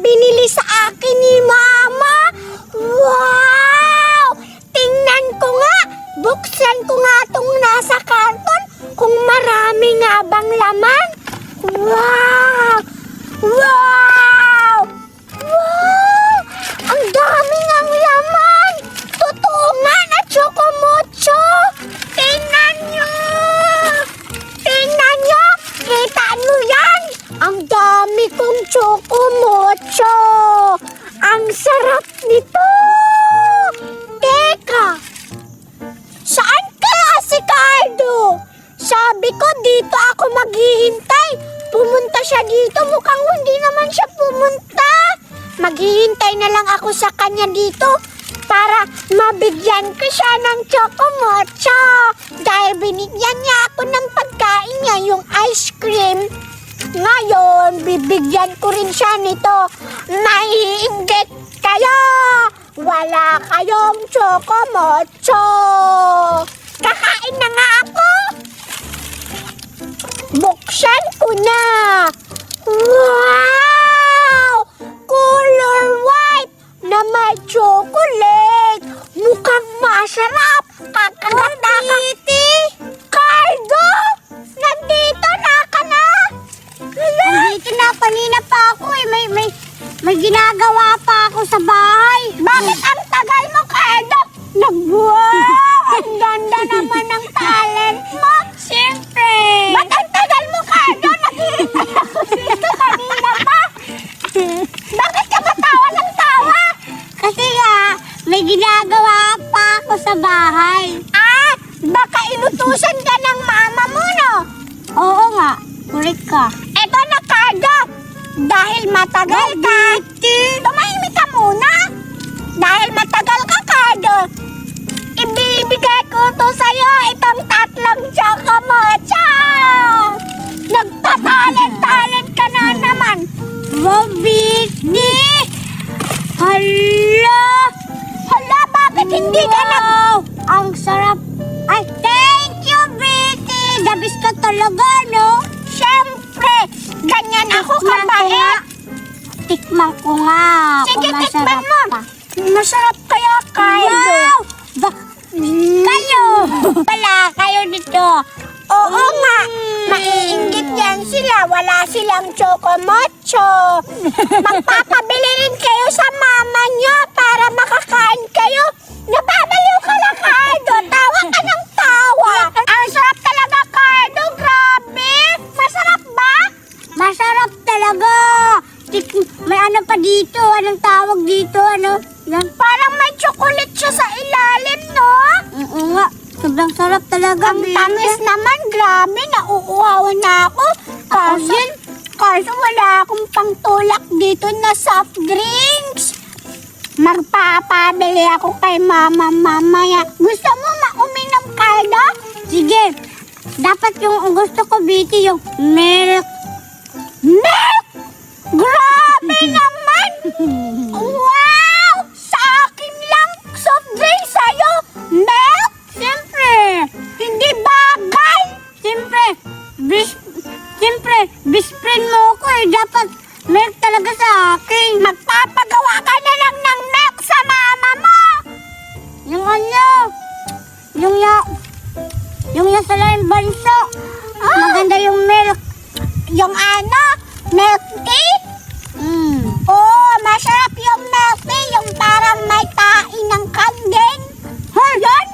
binili sa akin ni Mama. Wow! Tingnan ko nga. Buksan ko nga itong nasa karton kung marami nga bang laman. Wow! Wow! Wow! Ang dami ng laman! Totoo nga na Chocomocho! Tingnan nyo! Tingnan nyo! Kita nyo yan! Ang dami kong Chocomocho! Ang sarap nito! Teka! Saan kaya si Cardo? Sabi ko dito ako maghihintay. Pumunta siya dito. Mukhang hindi naman siya pumunta. Maghihintay na lang ako sa kanya dito para mabigyan ko siya ng Chocomocho. Dahil binigyan niya ako ng pagkain niya, yung ice cream. Ngayon, bibigyan ko rin siya nito. Naiinggit kayo! Wala kayong Chocomocho! Kakain na nga ako! Buksan ko na! Wow! Color white na may chocolate! Mukhang masarap! Kakagata-kiti! Cardo! Nandito na ka na! Nandito na, kanina pa ako eh. May ginagawa pa ako sa bahay. Bakit ang tagal mo, Cardo? Wow! Ang ganda naman ng talent mo! Siyempre. Ba't ang tagal mo, Cardo? Naghihintay ako dito kanina pa! Bakit ka ba tawa ng tawa? Kasi nga, may ginagawa pa ako sa bahay. Ah! Baka inutusan ka ng mama mo, no? Oo nga, correct ka. Eto na, Cardo! Dahil matagal ka, tumahimik ka muna. Dahil matagal ka, Cardo, ibibigay ko to sa'yo itong tatlong Chocomocho. Nagtatalent-talent ka na naman. Robiti! Hala! Hala, bakit hindi ka na... Wow! Ang sarap. Ay, thank you, Betty! Dabis ka talaga, no? Siyempre, ganyan ako kabait. Tikman ko nga. Sige, kung tikman masarap mo. pa. Masarap kaya, Cardo. Wow! Kayo! Wala kayo dito. Oo nga, maiinggit yan sila. Wala silang Chocomocho. Magpapabili rin kayo sa mama nyo para makakain kayo. Nababaliw ka na, Cardo. Tawa ka ng tawa. Ang sarap talaga, Cardo. Grabe. Masarap ba? Masarap talaga. May ano pa dito? Anong tawag dito? Ano? Yan. Parang may chocolate siya sa ilalim, no? Oo nga. Sobrang sarap talaga. Ang tamis naman. Grabe, nauuhawan na ako. Kaso wala akong pangtulak dito na soft drinks. Magpapabili ako kay mama mamaya. Gusto mo mauminom, Cardo? Sige. Dapat yung gusto ko, Betty, yung milk. Milk! Grabe naman! Wow! Sa akin lang soft drink sa'yo. Milk? Siyempre. Hindi bagay. Siyempre, best friend mo ko eh. Dapat milk talaga sa akin. Magpapagawa ka na lang ng milk sa mama mo. Yung ano? Yung nasa laing bansa. Maganda yung milk. Yung ano? Milk tea? Mm. Oo, masarap yung milk tea. Yung parang may tain ng kandeng. Yun?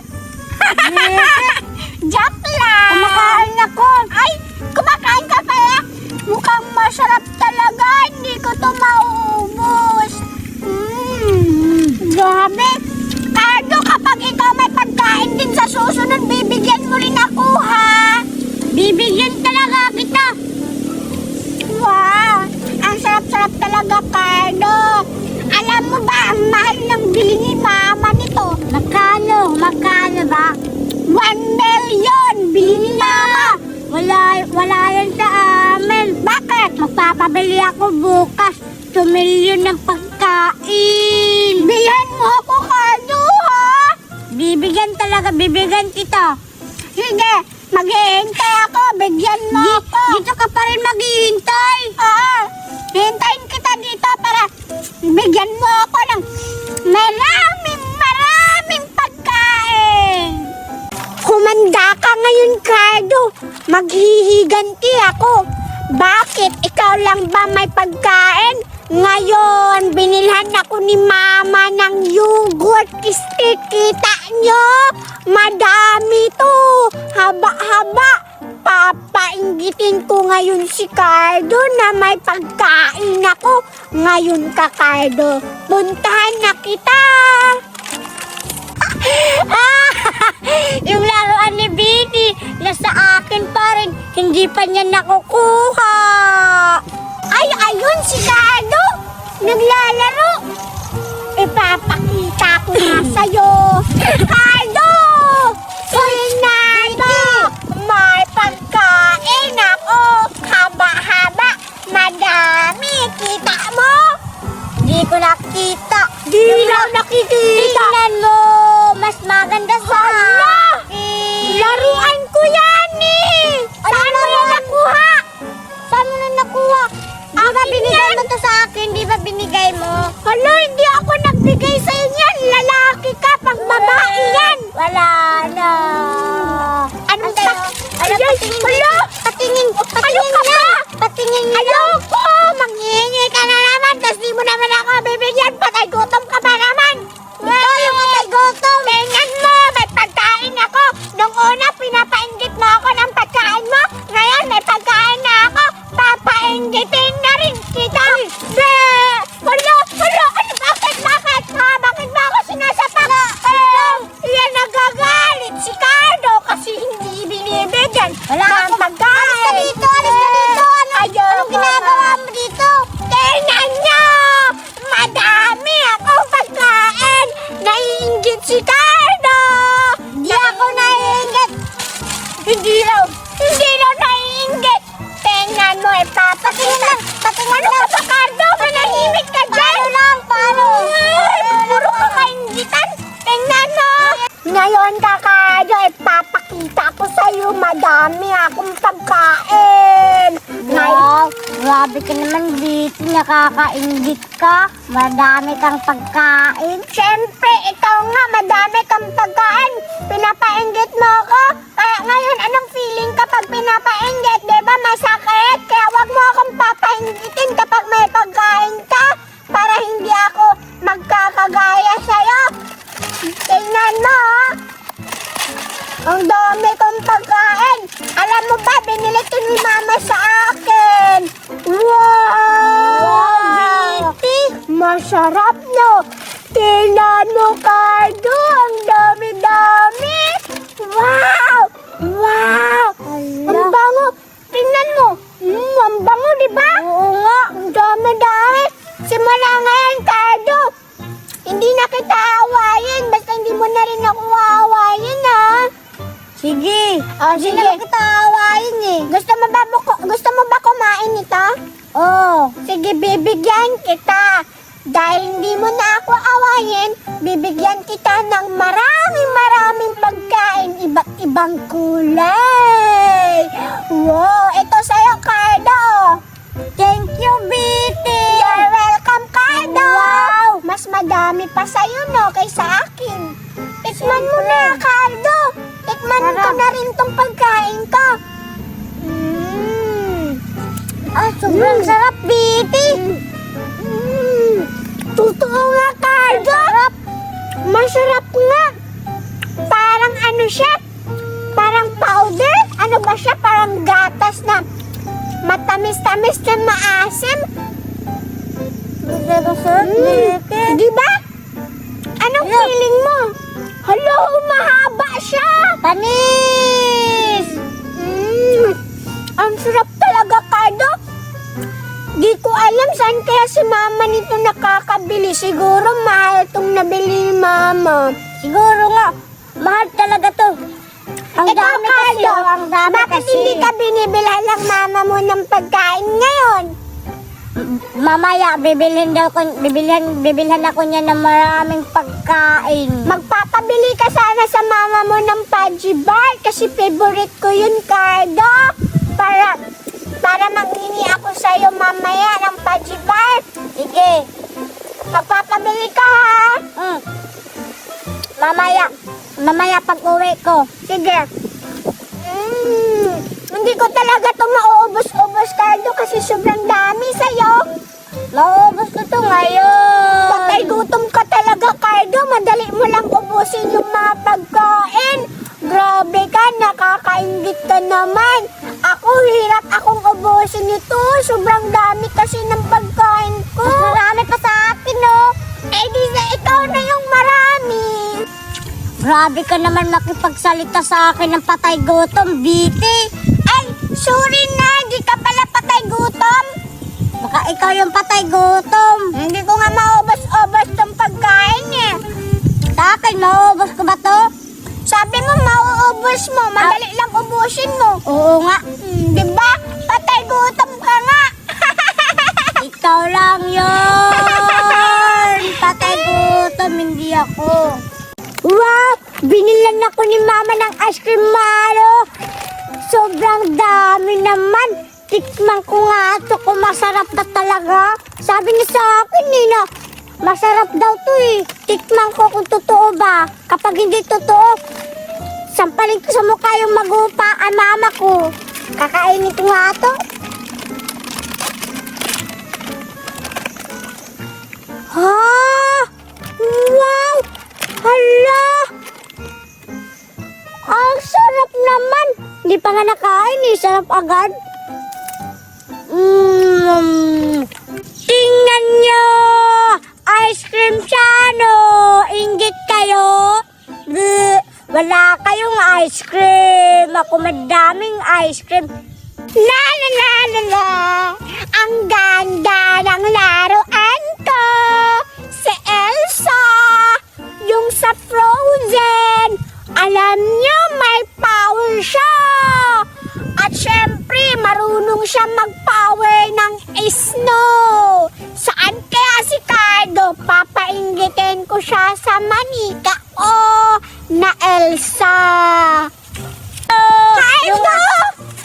Joke lang. Kumakain ako. Ay, kumakain ka pala? Mukhang masarap talaga. Hindi ko to mauubos. Grabe. Cardo, kapag ikaw may pagkain din sa susunod, bibigyan mo rin ako, ha? Bibigyan talaga kita. Wow! Ang sarap-sarap talaga, Cardo. Alam mo ba, ang mahal ng bili ni mama nito? Magkano ba? 1 million! Bili ni mama! Wala yan sa amin. Bakit? Magpapabili ako bukas. 2 million ng pagkain. Bilhan mo ako, Cardo, ha? Bibigyan kita. Sige, maghihintay ako. Bigyan mo ako. Dito ka pa rin maghihintay. Oo, hintayin kita dito para Cardo, maghihiganti ako. Bakit? Ikaw lang ba may pagkain? Ngayon, binilhan ako ni Mama ng yogurt. Kita nyo? Madami to. Haba-haba. Papainggitin ko ngayon si Cardo na may pagkain ako. Ngayon ka, Cardo. Puntahan na kita. Yung laruan ni Bitty, nasa akin pa rin. Hindi pa niya nakukuha. Ay, ayun si Cardo. Naglalaro. Ipapakita ko na sa'yo. Cardo! Sinado! May pagkain ako. Haba-haba. Madami. Kita mo? Di ko nakita. Di lang nakikita. Tingnan mo, mas maganda sa Hala! akin. Laruan ko yan eh. Saan mo yan nakuha? Saan mo na nakuha? Di ba binigay mo to sa akin? Di ba binigay mo? Hala, hindi ako nagbigay sa inyan. Lalaki ka, pag babae yan. Wala na. Anong Ano? Ano? Patingin. Hala! Patingin. Patingin ka na. ba? Patingin na. Ayoko! Manghihingi ka na naman, tapos di mo naman ako bibigyan. Patay gutom ka ba naman? Ito yung patay gutom. Tingnan mo, may pagkain ako. Nung una, pinapainggit mo ako ng pagkain mo. Ngayon, may pagkain na ako. Papainggitin na rin kita. Be! Hala! Ano? Bakit? Ha? Bakit ba ako sinasapak? Yan nagagalit si Cardo kasi hindi binibigyan. Wala ng akong pagkain. Alis ka dito. Anong ginagawa mo dito? Tingnan nyo! Madami akong pagkain! Naiinggit si Cardo! Di ako naiinggit. Hindi raw naiinggit! Tingnan mo, ipapakita! Ano ka ba, Cardo? Manahimik ka dyan! Paano? Ay, puro ka kainggitan! Tingnan mo! Ngayon ka, Cardo, ipapakita ko sa'yo madami akong pagkain! Wow, grabe ka naman dito. Nakakaingit ka. Madami kang pagkain. Siyempre, ikaw nga, madami kang pagkain. Pinapainggit mo ako. Kaya ngayon, anong feeling kapag pinapainggit? Diba masakit? Kaya wag mo akong papainggitin kapag may pagkain ka. Para hindi ako magkakagaya sa'yo. Tingnan mo, ha? Ang dami kong pagkain. Alam mo ba, binili ito ni Mama sa akin. Wow! Masarap, no? Tingnan mo, Cardo. Ang dami-dami. Wow! Ang bango. Tingnan mo. Ang bango, di ba? Oo nga. Ang dami-dami. Simula ngayon, Cardo. Hindi na kita awayin. Basta hindi mo na rin ako aawayin, ha? Sige. Sige. Hindi na kita awayin eh. Gusto mo ba kumain ito? Oo. Sige, bibigyan kita. Dahil hindi mo na ako awayin, bibigyan kita ng maraming pagkain, iba't ibang kulay. Wow, ito sa'yo, Cardo. Thank you, Bitty. You're welcome, Cardo. Wow. Mas madami pa sa'yo, no, kaysa akin. Tikman mo na, Cardo. Tikman ko Sarap. na rin tong pagkain ko. Sobrang sarap, Bitty. Totoo nga, Cardo. Masarap nga. Parang ano siya? Parang powder? Ano ba siya? Parang gatas na matamis-tamis na maasim. Masarap, Bitty. Di ba? Anong feeling mo? Hala, mahaba siya. Panis! Ang sarap talaga, Cardo. Di ko alam saan kaya si Mama nito nakakabili. Siguro mahal itong nabili ni Mama. Siguro nga, mahal talaga to. Ang Ikaw, dami kasi, Cardo, ang dami bakit kasi. hindi ka binibilhan lang Mama mo ng pagkain ngayon? Mamaya, bibilhan ako niya ng maraming pagkain. Magpapabili ka sana sa Mama mo ng Pudgy Bar kasi favorite ko yun, Cardo. Para manghingi ako sa'yo mamaya ng Pudgy Bar. Sige. Magpapabili ka, ha? Mamaya pag uwi ko. Sige. talaga itong mauubos-ubos, Cardo, kasi sobrang dami sa'yo. Maubos ko to ngayon. Patay gutom ka talaga, Cardo. Madali mo lang ubusin yung mga pagkain. Grabe ka, nakakaingit ka naman. Ako, hirap akong ubusin ito. Sobrang dami kasi ng pagkain ko. Mas marami pa sa akin, no? Eh, di na ikaw na yung marami. Grabe ka naman makipagsalita sa akin ng patay gutom, Biti. Ay, sorry na. Di ka pala patay gutom. Baka ikaw yung patay gutom. Hindi ko nga maubos-ubos tong pagkain eh. Sa akin, maubos ko ba to? Sabi mo, mauubos mo. Madali lang ubusin mo. Oo nga. Diba? Patay gutom ka nga. Ikaw lang yun. Patay gutom, hindi ako. Wow! Binilan ako ni Mama ng ice cream, Malo. Sobrang dami naman. Tikman ko nga ito kung masarap na talaga. Sabi niya sa akin, Nina, masarap daw to eh. Tikman ko kung totoo ba. Kapag hindi totoo, sampalin ko sa mukha yung magupa ang mama ko. Kakainin ko nga ito. Ha? Wow! Hala! Ang sarap naman! Hindi pa nga nakain eh. Sarap agad. Tingnan nyo! Ice cream Chano! Inggit kayo? Bleh, wala kayong ice cream. Ako madaming ice cream. La la la la la! Ang ganda ng laruan ko! Si Elsa! Yung sa Frozen! Alam nyo, may power siya! At syempre, marunong siya mag-power ng snow! Saan kaya si Cardo? Papainggitin ko siya sa manika o na Elsa! Cardo!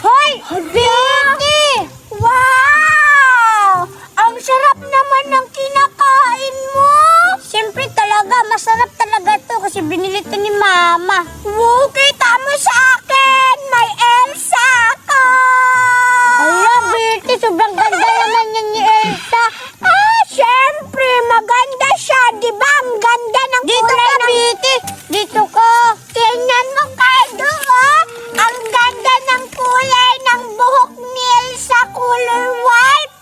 Hoy! Vicky! Wow! Ang sarap naman ng kinakain mo! Siyempre talaga, masarap talaga to kasi binili to ni Mama. Wow, kita mo sa akin! May Elsa ka! Hala, Bertie, sobrang ganda naman yan ni Elsa. Syempre, maganda siya. Di ba? Ang ganda ng Dito kulay ka, ng... Bertie. Dito ka. Tingnan mo, Cardo, oh! Ang ganda ng kulay ng buhok ni Elsa, color white.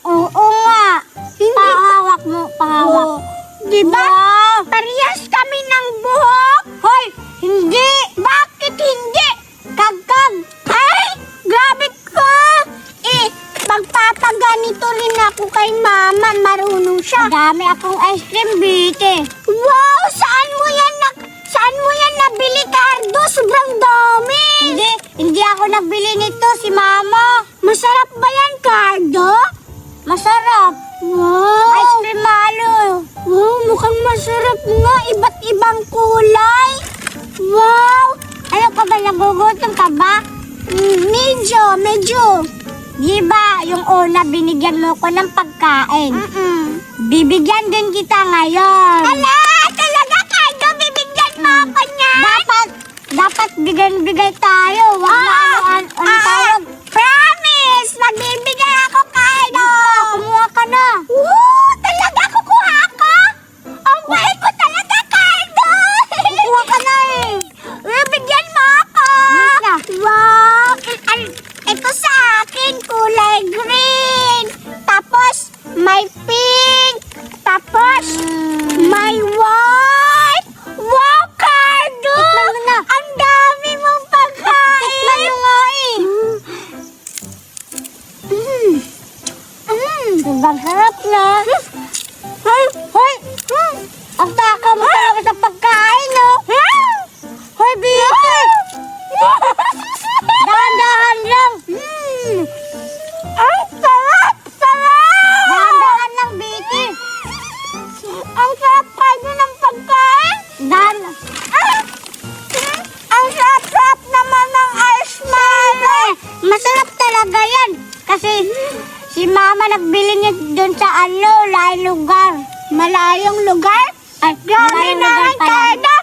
Oo nga. Pahawak mo, pahawak. Oh, di ba? Wow. Parehas kami ng buhok. Hoy, hindi. Bakit hindi? Kagkag. Ay, grabe ka! Magpapaganito rin ako kay Mama. Marunong siya. Dami akong ice cream, Bertie. Wow! Saan mo yan nabili, Cardo? Sobrang dami! Hindi ako nagbili nito, si Mama. Masarap ba yan, Cardo? Masarap. Wow! Ice cream malo. Wow, mukhang masarap nga. Iba't ibang kulay. Wow! Ano ka ba, nagugutom ka ba? Medyo. Di ba, yung una binigyan mo ko ng pagkain. Bibigyan din kita ngayon. Hala! Talaga, Cardo? Bibigyan mo ako niya? Dapat bigay tayo. Wag na ano tawag. Promise! Magbibigay ako, Cardo! Kumuha ka na. Woo! Talaga kukuha ko? Ang bait ko talaga, Cardo! Kumuha ka na eh. Bibigyan mo ako! Yes na. Wow! Ito sa akin, kulay green. Tapos, may pink. Tapos, may white. Wow, Cardo! Tikman mo na. Ang dami mong pagkain. Tikman mo nga eh. Sobrang sarap na. Hoy! Ang taka mo talaga sa pagkain, no? Hoy, Beauty! Dahan-dahan lang. Ang sarap! Sarap! Dahan-dahan lang, Beauty. Ang sarap, Cardo, ng pagkain. Dahan. Ang sarap-sarap naman ng ice malo. Masarap talaga yan. Kasi si Mama nagbili niya doon sa laing lugar. Malayong lugar? Ay, Grabe malayong naman, lugar pala. Cardo.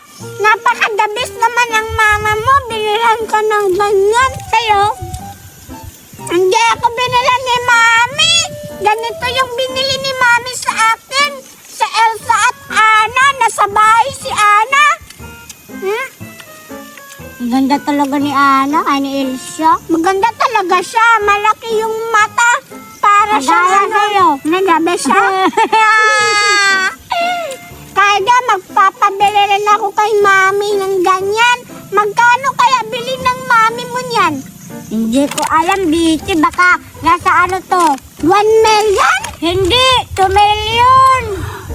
Napakadabis naman ang mama mo. Bilihan ka ng ganyan. Sa'yo? Hindi ako binila ni Mami. Ganito yung binili ni Mami sa akin. Sa Elsa at Anna. Nasa bahay si Anna. Ang ganda talaga ni Ana, ay ni Elsa. Maganda talaga siya. Malaki yung mata. Para siya sa'yo. Nagabi siya. Kaya magpapabili rin ako kay Mami ng ganyan. Magkano kaya bili ng Mami mo niyan? Hindi ko alam, Biti. Baka nasa ano to? 1 million? Hindi, 2 million.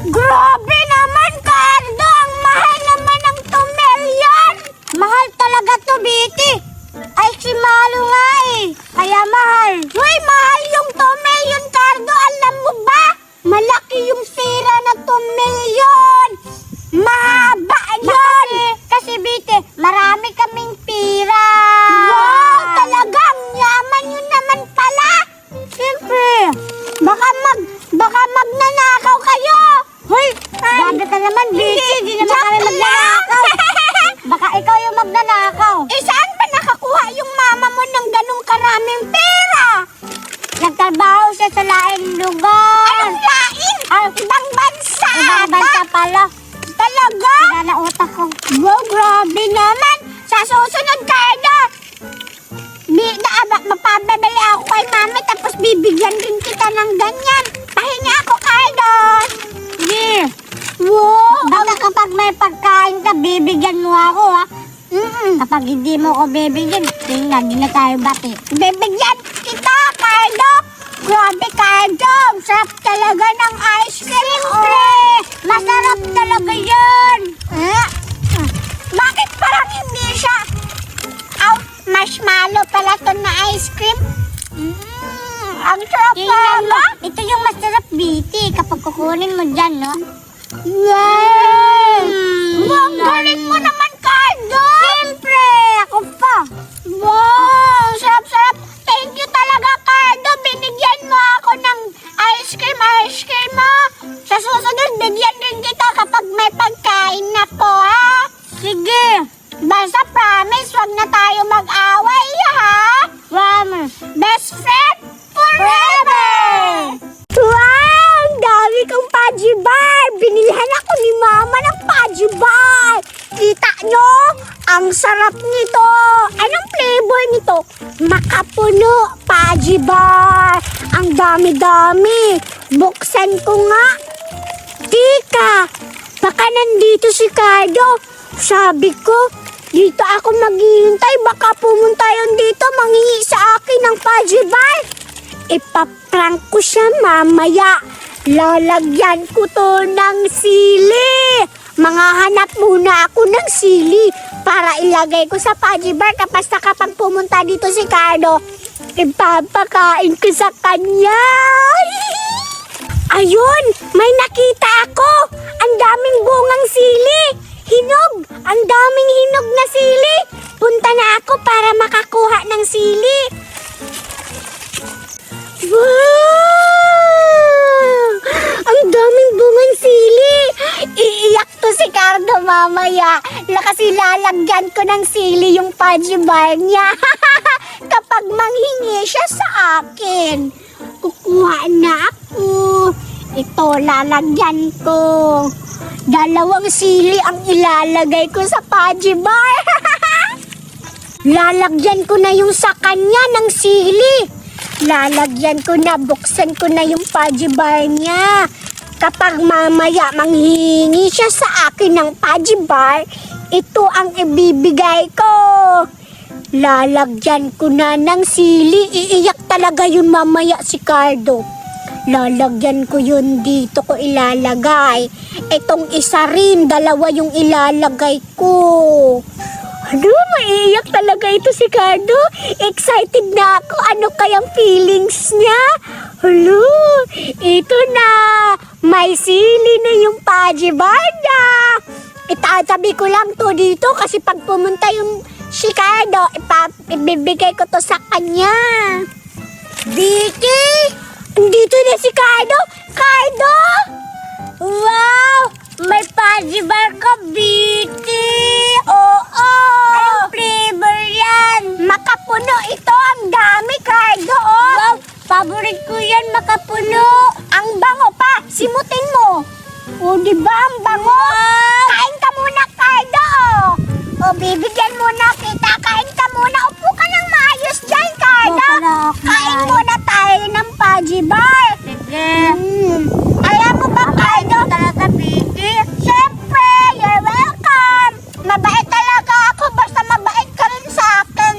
Grabe naman, Cardo! Ang mahal naman ng 2 million! Mahal talaga to, Biti. Ay, si Malo nga eh. Kaya mahal. Uy, mahal yung 2 million, Cardo! Alam mo ba? Malaki yung pera na 2 million! Mahaba yun! Kasi, Biti, marami kaming pira. Wow! Talagang yaman yun naman pala! Siyempre. Baka magnanakaw kayo! Hoy, grabe ka naman, Biti. Hindi naman kami magnanakaw. Baka ikaw yung magnanakaw. Eh, saan ba nakakuha yung mama mo ng ganong karaming pera? Nagtrabaho siya sa laing lugar. Anong lain? Ibang bansa! Ibang bansa pala. Talaga? Wala na utak ko. Wow, grabe naman! Sa susunod, Cardo! Mapababali ako kay Mami tapos bibigyan din kita ng ganyan. Pahinga ako, Cardo! Sige. Wow! Baka kapag may pagkain ka, bibigyan mo ako, ha? Kapag hindi mo ko bibigyan, tingnan, hindi na tayo bati. Bibigyan kita, Cardo! Grabe, Cardo! Ang sarap talaga ng ice cream! Masarap talaga yan! Bakit parang hindi siya? Marshmallow pala to na ice cream. Ang sarap Tingnan mo, talaga! ito yung masarap, Biti, kapag kukunin mo dyan, no? Wow! Wow, ang galing mo naman, Cardo! Siyempre, ako pa. Wow! Sarap-sarap! Thank you talaga, Cardo! Binigyan mo ako ng ice cream mo! Sa susunod, bigyan din kita kapag may pagkain na po, ha? Sige. Basta promise, wag na tayo mag-away, ha? Promise. Best friend forever! Wow! Ang dami kong Pudgy Bar! Binilhan ako ni Mama ng Pudgy Bar! Kita nyo? Ang sarap nito! Anong flavor nito? Makapuno Pudgy Bar! Ang dami-dami! Buksan ko nga! Tika! Baka nandito si Cardo! Sabi ko, dito ako maghihintay. Baka pumunta yun dito, manghingi sa akin ng Pudgy Bar. Ipaprank ko siya mamaya. Lalagyan ko to ng sili. Manghahanap muna ako ng sili para ilagay ko sa Pudgy Bar. Kapag pumunta dito si Cardo, ipapakain ko sa kanya. Ayun, may nakita ako. Ang daming bungang sili. Hinog! Ang daming hinog na sili! Punta na ako para makakuha ng sili! Wow! Ang daming bungang sili! Iiyak to si Cardo mamaya. Kasi lalagyan ko ng sili yung Pudgy Bar niya. Kapag manghingi siya sa akin. Kukuha na ako. Ito, lalagyan ko. 2 sili ang ilalagay ko sa Pudgy Bar. Lalagyan ko na yung sa kanya ng sili. Lalagyan ko na, buksan ko na yung Pudgy Bar niya. Kapag mamaya manghihingi siya sa akin ng Pudgy Bar, ito ang ibibigay ko. Lalagyan ko na ng sili. Iiyak talaga yun mamaya si Cardo. Lalagyan ko yun dito ko ilalagay. Itong isa rin, 2 yung ilalagay ko. Ano, maiiyak talaga ito si Cardo. Excited na ako. Ano kayang feelings niya? Hello, ito na. May sili na yung Pudgy Bar na. Itatabi ko lang to dito kasi pag pumunta yung si Cardo, ibibigay ko to sa kanya. Vicky! Dito na si Cardo! Cardo! Wow! May Pudgy Bar ka, Biti! Oo! Anong flavor yan? Makapuno ito! Ang dami, Cardo! di ba? Ang bango. Kain ka muna, Cardo. O, bibigyan muna kita. Kain ka muna. Upo ka ng maayos dyan, Cardo. Kain muna tayo ng Paji Bar. Sige. Alam mo ba, Cardo? Talaga, Vicky. Siyempre, you're welcome. Mabait talaga ako. Basta mabait ka rin sa akin.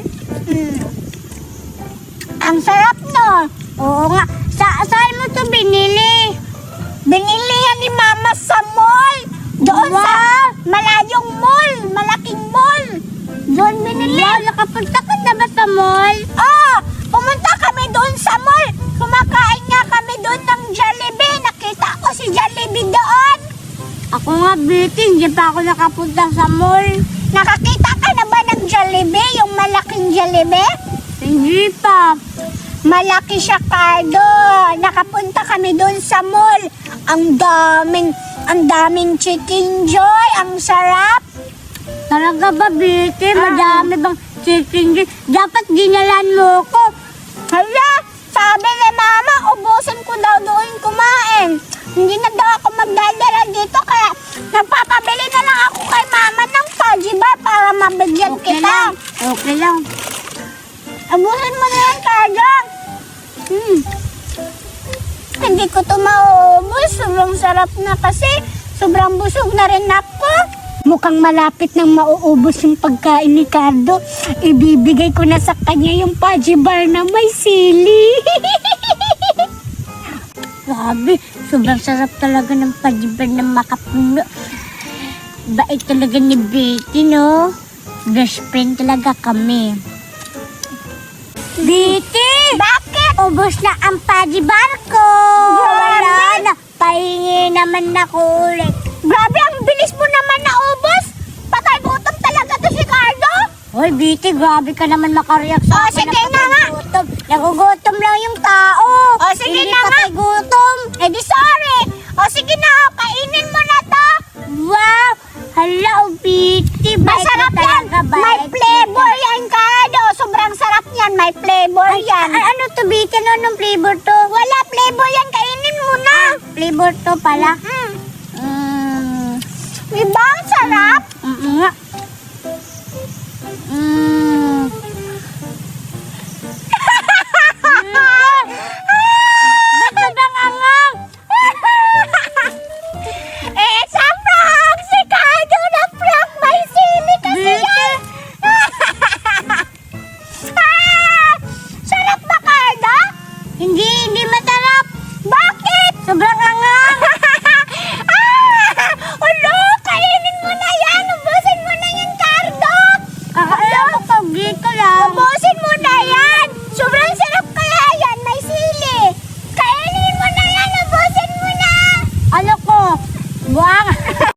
Ang sarap, no? Oo nga. Saan mo to binili? Binili yan ni Mama sa mall. Doon sa malayong mall. Malaking mall. Doon binili. Wow, nakapunta ka na ba sa mall? Pumunta kami doon sa mall. Kumakain nga kami doon ng Jollibee. Nakita ko si Jollibee doon. Ako nga, Vicky, hindi pa ako nakapunta sa mall. Nakakita ka na ba ng Jollibee? Yung malaking Jollibee? Hindi pa. Malaki siya, Cardo. Nakapunta kami doon sa mall. Ang daming chicken joy. Ang sarap. Talaga ba, Vicky? Madami bang chicken joy? Dapat ginalan mo ko. Hala, sabi ni Mama, ubusin ko daw doon kumain. Hindi na daw ako magdadala dito, kaya nagpapabili na lang ako kay Mama ng Paji Bar para mabigyan kita. Okay lang. Abusin mo na yan, Cardo. Hindi ko ito maubos. Sobrang sarap na kasi. Sobrang busog na rin ako. Mukhang malapit nang mauubos yung pagkain ni Cardo. Ibibigay ko na sa kanya yung Paji Bar na may sili. Grabe, sobrang sarap talaga ng pajibar ng makapuno. Bait talaga ni Vicky, no? Best friend talaga kami. Vicky! Bakit? Ubus na ang pajibar ko! Wala na, pahingi naman ako ulit. Grabe, ang bilis mo naman naubos. Patay gutom talaga to si Cardo. Hoy, Vicky, grabe ka naman makareact sa Oh, sige na nga. Nagugutom. Nagugutom lang yung tao. Oh, sige Hindi na nga. patay gutom. Eh di sorry. O sige na, kainin mo na to. Wow! Hala, Vicky, bait Masarap mo yan. talaga, May bait. flavor yan, Cardo. Sobrang sarap yan. May flavor yan. Ano to, Vicky? Anong flavor to? Wala flavor yan. Kainin mo na. Flavor to pala. Diba ang sarap? Nga.